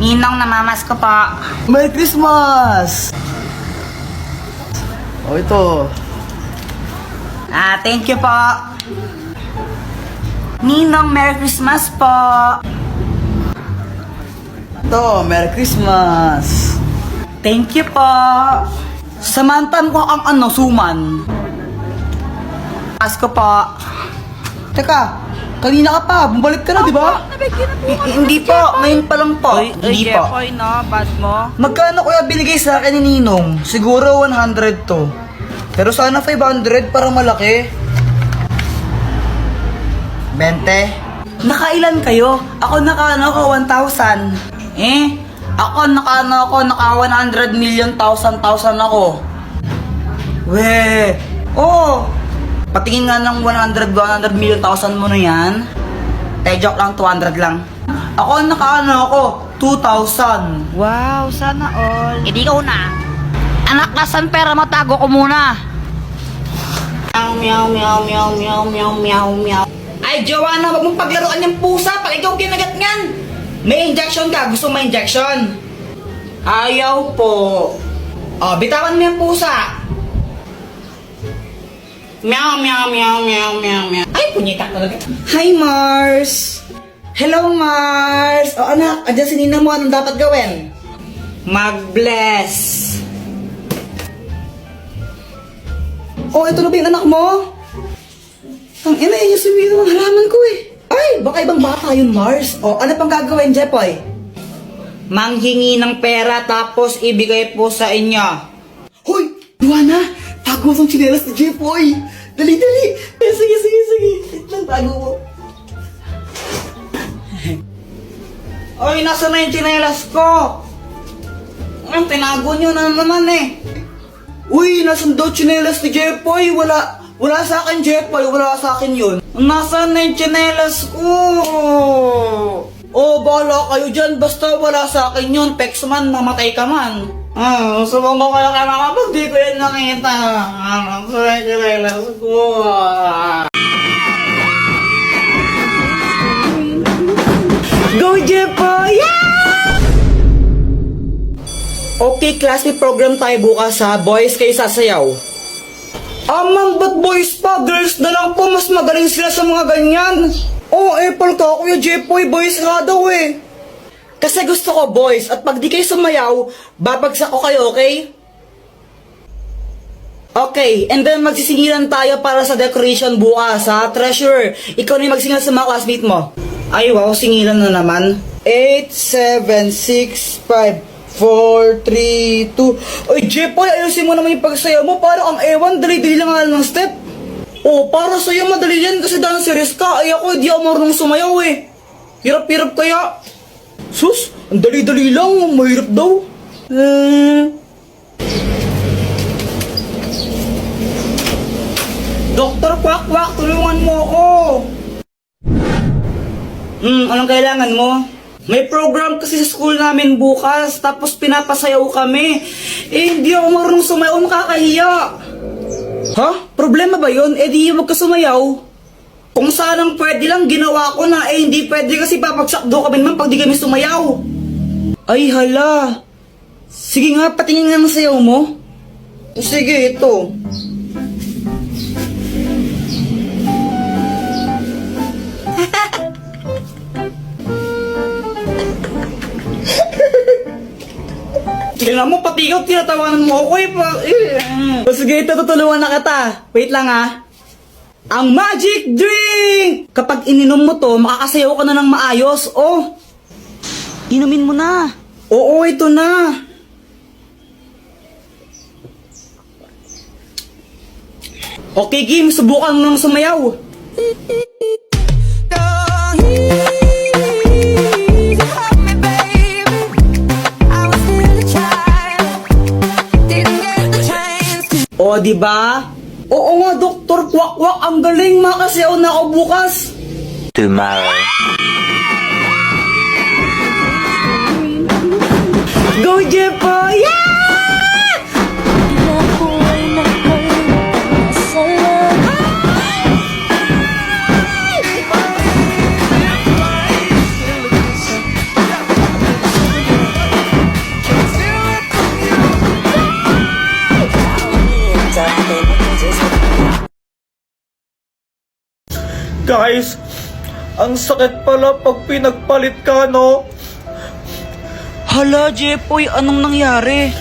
Ninong, namamas ko po. Merry Christmas! O ito. Thank you po. Ninong, Merry Christmas po. Ito, Merry Christmas! Thank you po. Samantan ko ang suman. Pasko po. Teka, kanina ka pa, bumalik ka na, di ba? Hindi po, ngayon pa lang po. Hindi po. Jepoy, no? Bad mo. Magkano kuya binigay sa akin ni Ninong? Siguro 100 to. Pero sana 500 para malaki. 20. Nakailan kayo? Ako naka 1,000. Ako naka 100 million thousand ako. We, Oh, patingin nga ng 100 million thousand mo na yan. Joke lang, 200 lang. Ako naka 2,000. Wow, sana all. Hindi ka una. Anak, nasan pera mo? Tago ko muna. Meow, meow, meow, meow, meow, meow, meow. Ay, Joanna, wag mong paglaruan yung pusa pag ikaw kinagat nyan. May injection ka. Gusto mo may injection? Ayaw po. Oh, bitawan mo yung pusa. Meow, meow, meow, meow, meow, meow. Ay, punyita talaga. Hi, Mars. Hello, Mars. O anak, andyan si Nina mo. Anong dapat gawin? Mag-bless. Oh, ito na ba yung anak mo? Ang ina, yun yung sumiro ng halaman ko eh. Ay, baka ibang bata yun, Mars. O, ano pang gagawin, Jepoy? Manghingi ng pera tapos ibigay po sa inyo. Hoy, Luana, tago ang tsinelas ni Jepoy. Dali, dali. Sige. Wait lang, tago mo. Oy, nasa na yung tsinelas ko? Ang tinago nyo na naman eh. Uy, nasan daw tsinelas ni Jepoy? Wala sa akin, Jepoy. Wala sa akin yun. Nasaan na yung tsinelas ko? Oh, bahala kayo dyan. Basta wala sa akin yun. Pex man, mamatay ka man. Subong ko kayo kaya kapag di ko yan nakita. Nasaan na yung tsinelas ko? Go, Jepoy! Yeah! Okay, class, may program tayo bukas ha. Boys, kayo sasayaw. Ma'am, ba't boys pa? Girls na lang po. Mas magaling sila sa mga ganyan. Oh, Apple ka, Kuya Jepoy. Boys nga daw eh. Kasi gusto ko boys, at pag di kayo sumayaw, babagsak ko kayo, okay? Okay, and then magsisingilan tayo para sa decoration bukas ha. Treasure, ikaw na yung magsingilan sa mga classmate mo. Ay wow, singilan na naman. 8, 7, 6, 5, 4, 3, 2. Ay, Jepoy, ayusin mo naman yung pagsayaw mo. Parang ang ewan, dali-dali lang nga ng step. Oh, para sa'yo madali yan kasi dancerist ka. Ay ako, di ako marunong sumayaw eh. Hirap-hirap kaya. Sus, ang dali-dali lang. Mahirap daw. Doktor Kwak-Kwak, tulungan mo ako. Anong kailangan mo? May program kasi sa school namin bukas, tapos pinapasayaw kami. Hindi ako marunong sumayaw, nakakahiya. Ha? Problema ba yun? Di wag ka sumayaw. Kung sanang pwede lang, ginawa ko na. Hindi pwede kasi papagsak daw kami naman pag di kami sumayaw. Ay, hala. Sige nga, patingin nga ng sayaw mo. Sige, ito. Tingnan mo, pati ikaw, tinatawanan mo ako eh. Sige, ito, tutulungan na kita. Wait lang ha. Ang magic drink! Kapag ininom mo to, makakasayaw ka na ng maayos. Oh, inumin mo na. Oo, ito na. Okay, Kim, subukan mo ng sumayaw. O, diba? Oo nga, Dr. Kwak-Kwak, ang galing, makasayaw na ako bukas. Tomorrow. Go, Jepoy! Yeah! Guys, ang sakit pala pag pinagpalit ka, no? Hala, Jepoy, anong nangyari?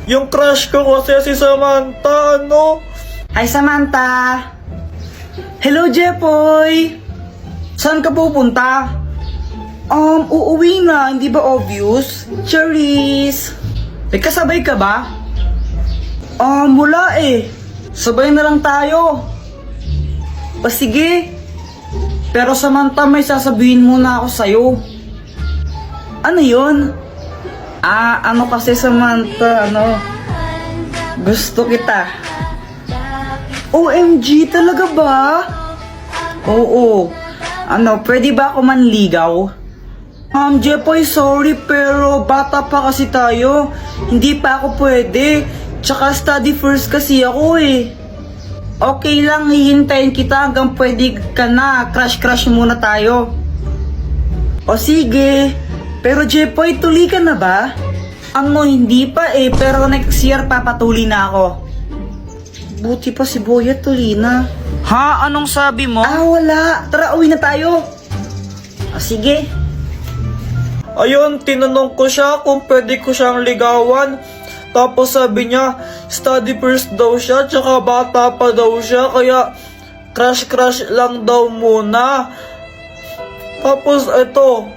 Yung crush ko kasi si Samantha, ano? Hi, Samantha! Hello, Jepoy! Saan ka pupunta? Uuwi na, hindi ba obvious? Charis! May kasabay ka ba? Wala eh. Sabay na lang tayo. O sige. Pero Samantha, may sasabihin muna ako sa'yo. Ano yun? Ano kasi Samantha, gusto kita. OMG, talaga ba? Oo. Pwede ba ako manligaw? Jepoy, sorry pero bata pa kasi tayo. Hindi pa ako pwede. Tsaka study first kasi ako eh. Okay lang, hihintayin kita hanggang pwede ka na. Crush muna tayo. O sige. Pero Jepoy, tuli ka na ba? Hindi pa eh. Pero next year papatuli na ako. Buti pa si Boyet tuli na. Ha? Anong sabi mo? Wala. Tara, uwi na tayo. O sige. Ayun, tinanong ko siya kung pwede ko siyang ligawan. Tapos sabi niya, study first daw siya, tsaka bata pa daw siya, kaya crush lang daw muna. Tapos ito.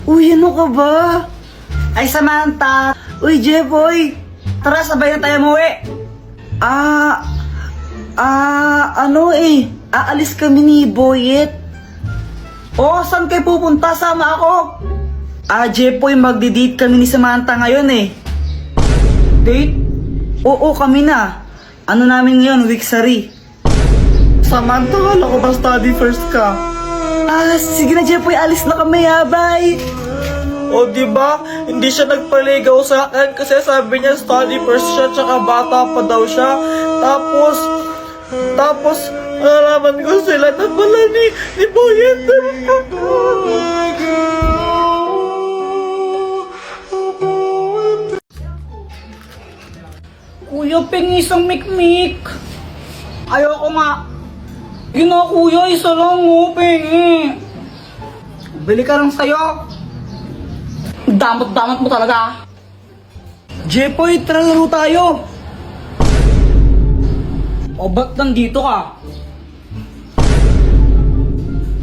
Uy, ano ka ba? Ay, Samantha. Uy, Jepoy. Tara, sabay na tayo umuwi. Aalis kami ni Boyet. Saan kayo pupunta? Sama ako. Jepoy, magdi-date kami ni Samantha ngayon eh. Date? Oo, kami na. Ano namin ngayon, Wixary. Samantha, wala ko ba study first ka? Sige na Jepoy, alis na kami ha, bye. O diba, hindi siya nagpaligaw sa akin kasi sabi niya study first siya, tsaka bata pa daw siya. Tapos, nalaman ko sila na pala ni Boyet. Kuya, pengi isang mikmik. Ayoko nga. Yun na kuya, isa lang pengi. Bili ka lang sa'yo. Damot-damot mo talaga. Jepoy, tara laro tayo. Ba't nandito ka?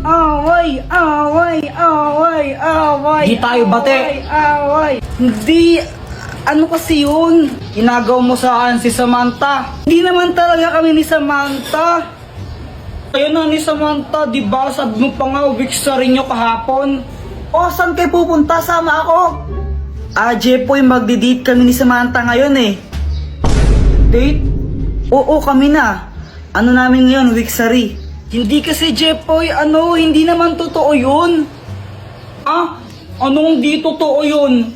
Away! Di tayo bate. Hindi, kasi yun? Inagaw mo sa akin si Samantha. Hindi naman talaga kami ni Samantha. Ayun na ni Samantha, diba? Sabi mo pa nga, Wixary nyo kahapon. Saan kayo pupunta? Sama ako. Jepoy, magdi-date kami ni Samantha ngayon eh. Date? Oo, kami na. Ano namin ngayon, Wixary? Hindi kasi Jepoy, hindi naman totoo yun. Anong di totoo yun?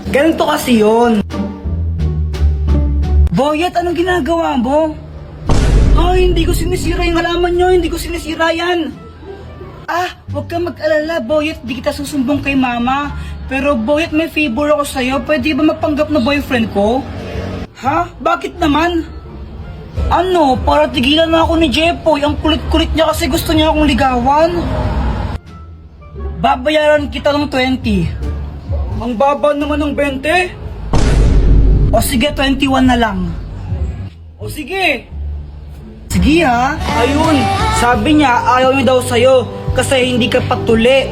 Ganito kasi yun. Boyet, anong ginagawa mo? Hindi ko sinisira yung halaman nyo, hindi ko sinisira yan. Huwag kang mag-alala, Boyet, di kita susumbong kay mama. Pero Boyet, may favor ako sa'yo, pwede ba mapanggap na boyfriend ko? Bakit naman? Para tigilan na ako ni Jepoy, ang kulit-kulit niya kasi gusto niya akong ligawan. Babayaran kita ng 20. Ang baba naman ng 20? O sige, 21 na lang. O sige. Sige ha. Ayun, sabi niya ayaw niya daw sa'yo kasi hindi ka patuli.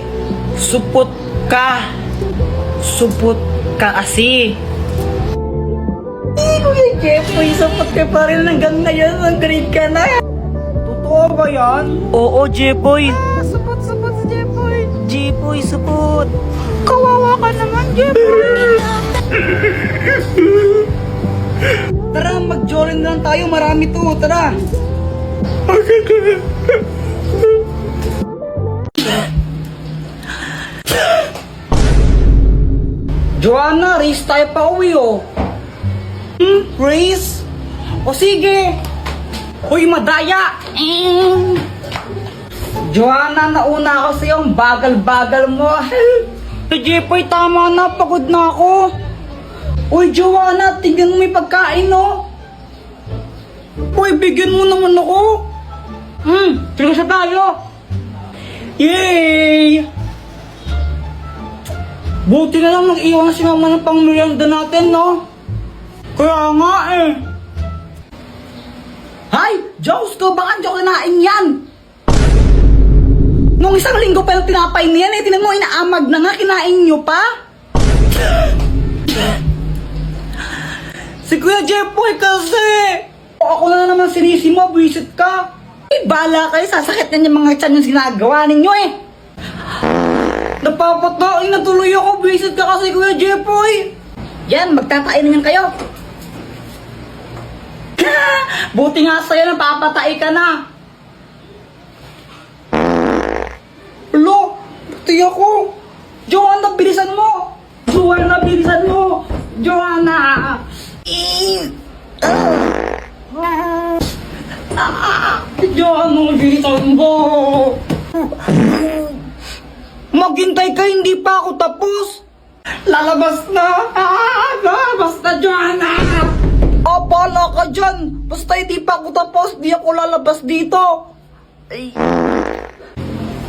Supot ka kasi. Kuya Jepoy, supot ka pa rin hanggang ngayon, ang grade ka na. Totoo ba yan? Oo, Jepoy. Supot si Jepoy. Jepoy, supot. Kawawa ka naman, Jepoy. Tara, mag-jorin lang tayo, marami to, tara. Joanna, race tayo pa uwi Race? O sige. Uy, madaya. Joanna, nauna ako sa'yo, ang bagal-bagal mo. Jepoy, tama na, pagod na ako. Uy, Joanna, tingnan mo may pagkain, no? Uy, bigyan mo naman ako. Seryoso tayo! Yay! Buti na lang nag-iwan si mama ng pang-merienda natin, no? Kaya nga eh. Hay! Diyos ko, baka hindi ko kinain yan! Nung isang linggo pa yung tinapay niyan eh, tinan mo, inaamag na nga, kinain nyo pa? Si Kuya Jepoy kasi! Ako na naman sinisi mo, visit ka! Eh, bala kayo, sasakit na yung mga tiyan yung ginagawa ninyo eh! Napapatain na tuloy ako, visit ka kasi Kuya Jepoy! Yan, magtatain na yan kayo! Buti nga sa'yo, napapatay ka na! Lo, pati ako! Joanna, bilisan mo! Joanna, bilisan mo! Joanna! Joanna, bilisan mo! Maghintay ka, hindi pa ako tapos! Lalabas na! Lalabas na, Joanna! Bala ka dyan! Basta hindi pa ako tapos, di ako lalabas dito! Ay,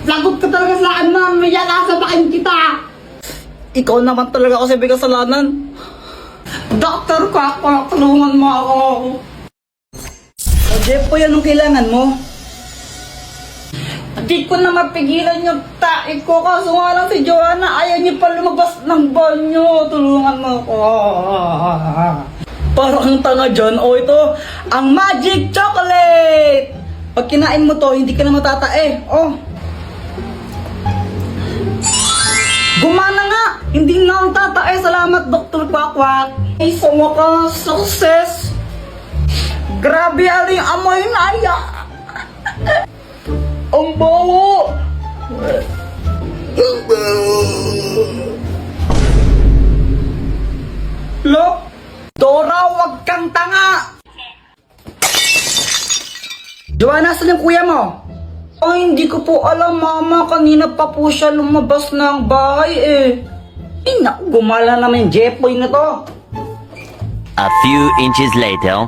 Lagot ka talaga sa akin, mamaya kasabakin kita! ikaw naman talaga kasi may kasalanan. Doktor ko ako, tulungan mo ako! Jepoy, anong kailangan mo? Di ko na mapigilan yung tae ko, kaso nga lang si Joanna ayaw niya pa lumabas ng banyo. Tulungan mo ako. Parang ang tanga dyan. O ito, ang magic chocolate! Pag kinain mo to, hindi ka na matatae. Oh. Gumana nga! Hindi na ako tatae. Salamat, Dr. Kwakwak. Ay, sa wakas, success! Grabe, aling amoy na aya. Ang bawo! Lo? Dora, wag kang tanga! Joanna, saan yung kuya mo? Ay, hindi ko po alam, mama. Kanina pa po siya lumabas ng bahay eh. Eh, naku, gumala naman yung Jepoy na to. A few inches later.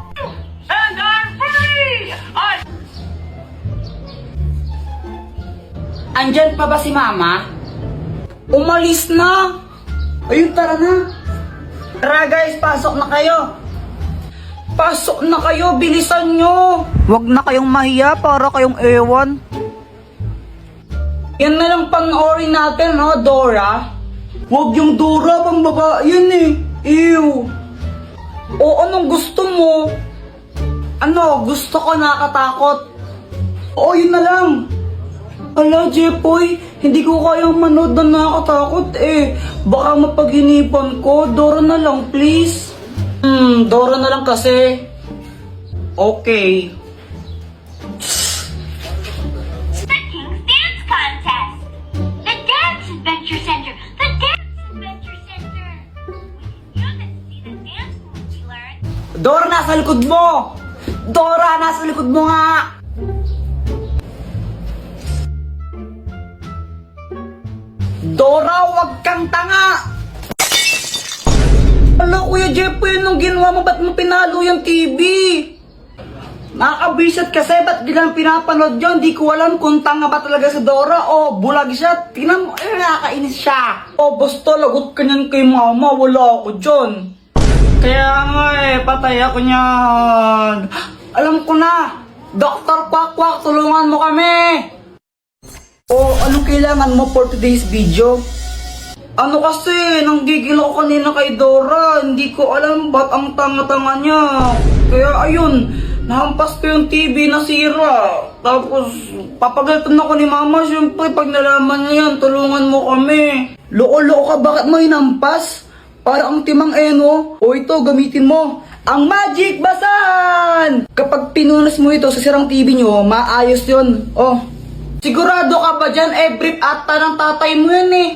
Andyan pa ba si mama? Umalis na! Ayun, tara na. Tara guys, pasok na kayo. Pasok na kayo, bilisan nyo! Huwag na kayong mahiya para kayong ewan. Yan na lang panoorin natin, ha, Dora? Huwag yung Dora, pang babae yan eh. Ew. O anong gusto mo? Ano, gusto ko nakatakot? Oo, yun na lang. Ala, Jepoy, hindi ko kayang manood na nakakatakot eh. Baka mapaghinipan ko. Dora na lang, please. Dora na lang kasi. Okay. The King's Dance Contest! The Dance Adventure Center! The Dance Adventure Center! We can use it to see the dance moves we learned. Dora, nasa likod mo! Dora, nasa likod mo nga! Dora, wag kang tanga! Ala, Kuya Jepoy, anong ginawa mo? Ba't mo pinalo yung TV? Nakakabisat kasi, ba't di lang pinapanood yun? Di ko alam kung tanga ba talaga si Dora o bulag siya. Tingnan mo, nakakainis siya. Oh, basta lagot ka niyan kay mama. Wala ako dyan. Kaya nga patay ako niyan. Alam ko na, Dr. Kwakwak, tulungan mo kami. O, anong kailangan mo for today's video? Ano kasi, nanggigil ako kanina kay Dora. Hindi ko alam ba't ang tanga-tanga niya. Kaya ayun, nahampas ko yung TV na sira. Tapos, papagalitan ako ni Mama. Siyempre, pag nalaman niya yan, tulungan mo kami. Loko-loko ka, bakit mo hinampas? Para ang timang eno. O ito, gamitin mo. Ang Magic Basan! Kapag pinunas mo ito sa sirang TV nyo, maayos yun. Oh, Sigurado ka ba dyan? Brief ata ng tatay mo yan eh.